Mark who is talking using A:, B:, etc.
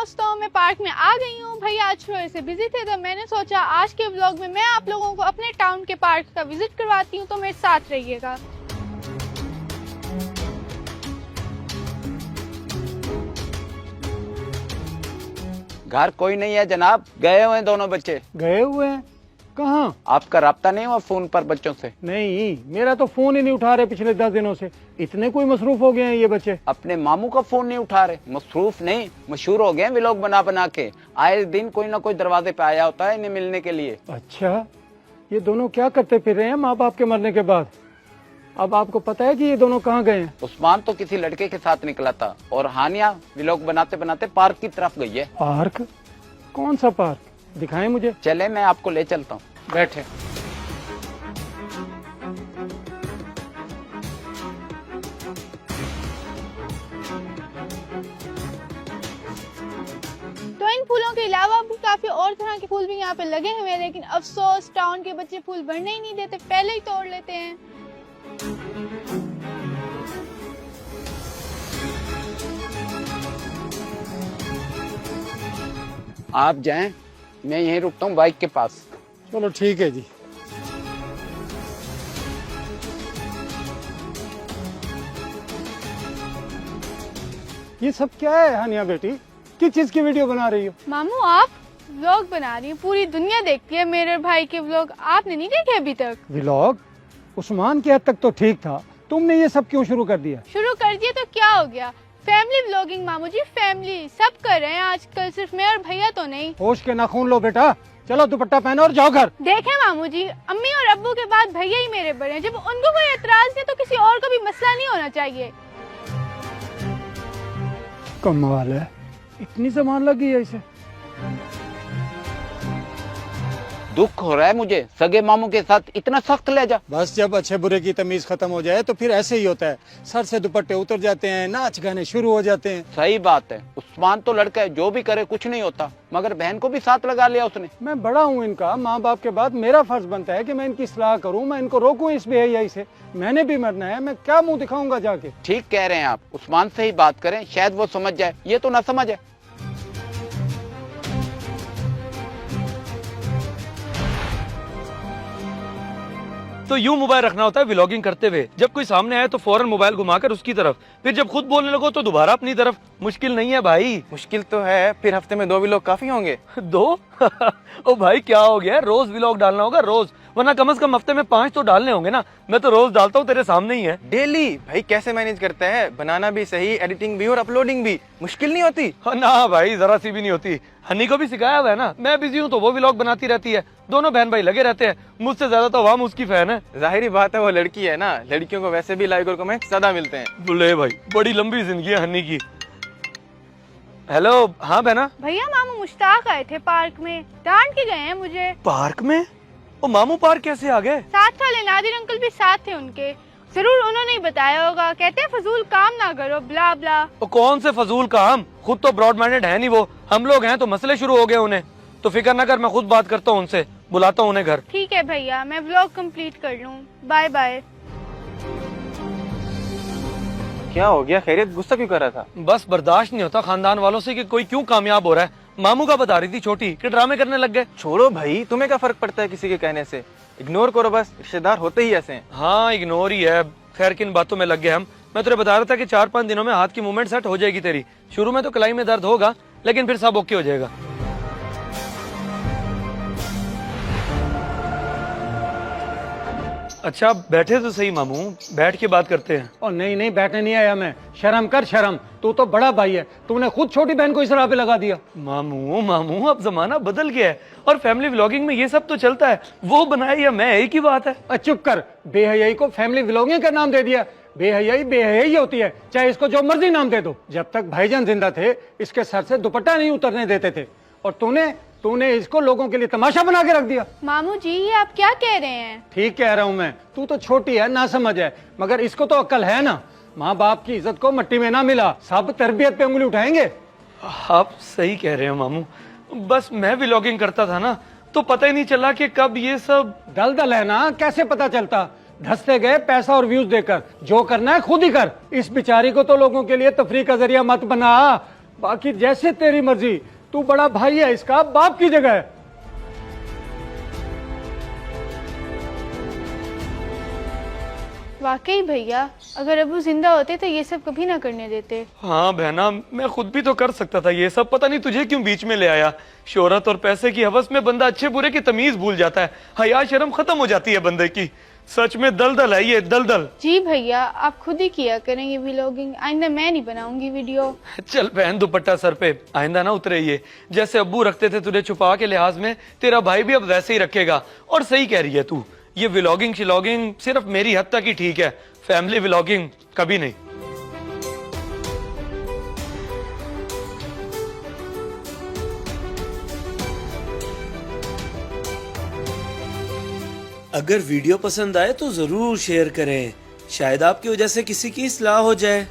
A: दोस्तों, मैं पार्क में आ गई हूँ। भैया आज थोड़े से बिजी थे तो मैंने सोचा आज के व्लॉग में मैं आप लोगों को अपने टाउन के पार्क का विजिट करवाती हूँ, तो मेरे साथ रहिएगा।
B: घर कोई नहीं है जनाब, गए हुए हैं दोनों बच्चे।
C: गए हुए हैं? कहाँ?
B: आपका राब्ता नहीं हुआ फोन पर बच्चों से?
C: नहीं, मेरा तो फोन ही नहीं उठा रहे पिछले 10 दिनों से। इतने कोई मसरूफ हो गए हैं ये बच्चे।
B: अपने मामू का फोन नहीं उठा रहे? मसरूफ नहीं, मशहूर हो गए हैं व्लॉग बना बना के। आए दिन कोई ना कोई दरवाजे पे आया होता है इन्हें मिलने के लिए।
C: अच्छा, ये दोनों क्या करते फिर रहे हैं माँ बाप के मरने के बाद? अब आपको पता है कि ये दोनों कहाँ गए हैं?
B: उस्मान तो किसी लड़के के साथ निकला था और हानिया व्लॉग बनाते बनाते पार्क की तरफ गई है।
C: पार्क? कौन सा पार्क? दिखाएं मुझे।
B: चले मैं आपको ले चलता हूँ, बैठे।
A: तो इन फूलों के अलावा भी काफी और तरह के फूल भी यहाँ पे लगे हुए हैं, लेकिन अफसोस टाउन के बच्चे फूल बढ़ने ही नहीं देते, पहले ही तोड़ लेते हैं।
B: आप जाएं, मैं यहीं रुकता हूँ बाइक के पास।
C: चलो ठीक है जी। ये सब क्या है हानिया बेटी? किस चीज की वीडियो बना रही हो?
A: मामू आप व्लॉग बना रही हैं, पूरी दुनिया देखती है मेरे भाई के व्लॉग, आपने नहीं देखे अभी तक?
C: व्लॉग? उस्मान के हद तक तो ठीक था, तुमने ये सब क्यों शुरू कर दिया?
A: शुरू कर दिया तो क्या हो गया? फैमिली व्लॉगिंग मामू जी, फैमिली सब कर रहे हैं आजकल, सिर्फ मैं और भैया तो नहीं।
C: होश के नाखून लो बेटा, चलो दुपट्टा पहनो और जाओ घर।
A: देखें मामू जी, अम्मी और अब्बू के बाद भैया ही मेरे बड़े हैं, जब उनको कोई एतराज है तो किसी और को भी मसला नहीं होना चाहिए।
C: कमाल है, इतनी जबान लगी है इसे।
B: दुख हो रहा है मुझे, सगे मामू के साथ इतना सख्त लहजा।
C: बस जब अच्छे बुरे की तमीज खत्म हो जाए तो फिर ऐसे ही होता है, सर से दुपट्टे उतर जाते हैं, नाच गाने शुरू हो जाते हैं।
B: सही बात है, उस्मान तो लड़का है, जो भी करे कुछ नहीं होता, मगर बहन को भी साथ लगा लिया उसने।
C: मैं बड़ा हूँ इनका, माँ बाप के बाद मेरा फर्ज बनता है कि मैं इनकी सलाह करूँ, मैं इनको रोकूं इस बेहयाई से। मैंने भी मरना है, मैं क्या मुंह दिखाऊंगा जाके?
B: ठीक कह रहे हैं आप, उस्मान से ही बात करें, शायद वो समझ जाए, ये तो ना समझ है।
D: तो यूं मोबाइल रखना होता है व्लॉगिंग करते हुए, जब कोई सामने आए तो फौरन मोबाइल घुमाकर उसकी तरफ, फिर जब खुद बोलने लगो तो दोबारा अपनी तरफ। मुश्किल नहीं है भाई।
E: मुश्किल तो है, फिर हफ्ते में 2 व्लॉग काफी होंगे।
D: 2? ओ भाई क्या हो गया, रोज व्लॉग डालना होगा रोज, वरना कम से कम हफ्ते में 5 तो डालने होंगे ना। मैं तो रोज डालता हूँ, तेरे सामने ही है।
E: डेली? भाई कैसे मैनेज करता है? बनाना भी सही, एडिटिंग भी और अपलोडिंग भी, मुश्किल नहीं होती?
D: ना भाई, जरा सी भी नहीं होती। हनी को भी सिखाया हुआ है ना, मैं बिजी हूँ तो वो व्लॉग बनाती रहती है, दोनों बहन भाई लगे रहते हैं। मुझसे ज्यादा तो आवाम उसकी फैन है।
E: जाहिर बात है, वो लड़की है ना, लड़कियों को वैसे भी लाइक और कमेंट ज्यादा मिलते हैं।
D: बुले भाई, बड़ी लंबी जिंदगी है हनी की। हेलो, हाँ बहना।
A: भैया मामू मुश्ताक आए थे पार्क में, डांट के गए हैं मुझे।
D: पार्क में? ओ मामू पार्क कैसे आ गए?
A: साथ वाले नादिर अंकल भी साथ थे उनके, जरूर उन्होंने ही बताया होगा, कहते हैं फजूल काम ना करो ब्ला ब्ला।
D: तो कौन से फजूल काम, खुद तो ब्रॉड माइंडेड है नहीं वो, हम लोग हैं तो मसले शुरू हो गए उन्हें। तो फिक्र ना कर, मैं खुद बात करता हूँ उनसे, बुलाता हूँ उन्हें घर।
A: ठीक है भैया, मैं व्लॉग कंप्लीट कर लूँ, बाय बाय।
E: क्या हो गया, खैरियत? गुस्सा क्यों कर रहा था?
D: बस बर्दाश्त नहीं होता खानदान वालों से कि कोई क्यों कामयाब हो रहा है। मामू का बता रही थी छोटी कि ड्रामे करने लग गए।
E: छोड़ो भाई, तुम्हें क्या फर्क पड़ता है किसी के कहने से? इग्नोर करो बस, रिश्तेदार होते ही ऐसे हैं।
D: हाँ इग्नोर ही है, खैर किन बातों में लग गए हम। मैं तुझे बता रहा था कि 4-5 दिनों में हाथ की मूवमेंट सेट हो जाएगी तेरी। शुरू में तो कलाई में दर्द होगा, लेकिन फिर सब ओके हो जाएगा। अच्छा बैठे तो सही मामू, बैठ के बात करते हैं।
C: और नहीं नहीं, बैठने नहीं आया मैं। शर्म कर शर्म, तू तो बड़ा भाई है, तूने खुद छोटी बहन को इस राह पे लगा दिया।
D: मामू मामू, अब जमाना बदल गया है और फैमिली व्लॉगिंग में ये सब तो चलता है, वो बनाए या मैं, एक ही बात है।
C: चुप कर, बेहयाई को फैमिली व्लॉगिंग का नाम दे दिया। बेहयाई बेहयाई होती है, चाहे इसको जो मर्जी नाम दे दो। जब तक भाईजान जिंदा थे इसके सर से दुपट्टा नहीं उतरने देते थे, और तूने इसको लोगों के लिए तमाशा बना के रख दिया।
A: मामू जी ये आप क्या कह रहे हैं?
C: ठीक कह रहा हूँ मैं, तू तो छोटी है, ना समझ है, मगर इसको तो अक्ल है ना। माँ बाप की इज्जत को मट्टी में ना मिला, सब तरबियत पे उंगली उठाएंगे।
D: आप सही कह रहे हो मामू, बस मैं व्लॉगिंग करता था ना तो पता ही नहीं चला कि कब ये सब।
C: दलदल है ना, कैसे पता चलता? धंसते गए पैसा और व्यूज देकर। जो करना है खुद ही कर। इस बेचारी को तो लोगों के लिए तफरीह का जरिया मत बना। बाकी जैसे तेरी मर्जी, तू बड़ा भाई है इसका, बाप की जगह है।
A: वाकई भैया, अगर अबू जिंदा होते तो ये सब कभी ना करने देते।
D: हाँ बहना, मैं खुद भी तो कर सकता था ये सब, पता नहीं तुझे क्यों बीच में ले आया। शोहरत और पैसे की हवस में बंदा अच्छे बुरे की तमीज भूल जाता है, हया शर्म खत्म हो जाती है बंदे की। सच में दलदल है ये, दलदल।
A: जी भैया, आप खुद ही किया करेंगे व्लॉगिंग, आइंदा मैं नहीं बनाऊंगी वीडियो।
D: चल पहन दुपट्टा सर पे, आइंदा ना उतरे ये। जैसे अब्बू रखते थे तुझे छुपा के लिहाज में, तेरा भाई भी अब वैसे ही रखेगा। और सही कह रही है तू, ये व्लॉगिंग शिलॉगिंग सिर्फ मेरी हद तक ही ठीक है, फैमिली व्लॉगिंग कभी नहीं।
F: अगर वीडियो पसंद आए तो जरूर शेयर करें, शायद आपकी वजह से किसी की इस्लाह हो जाए।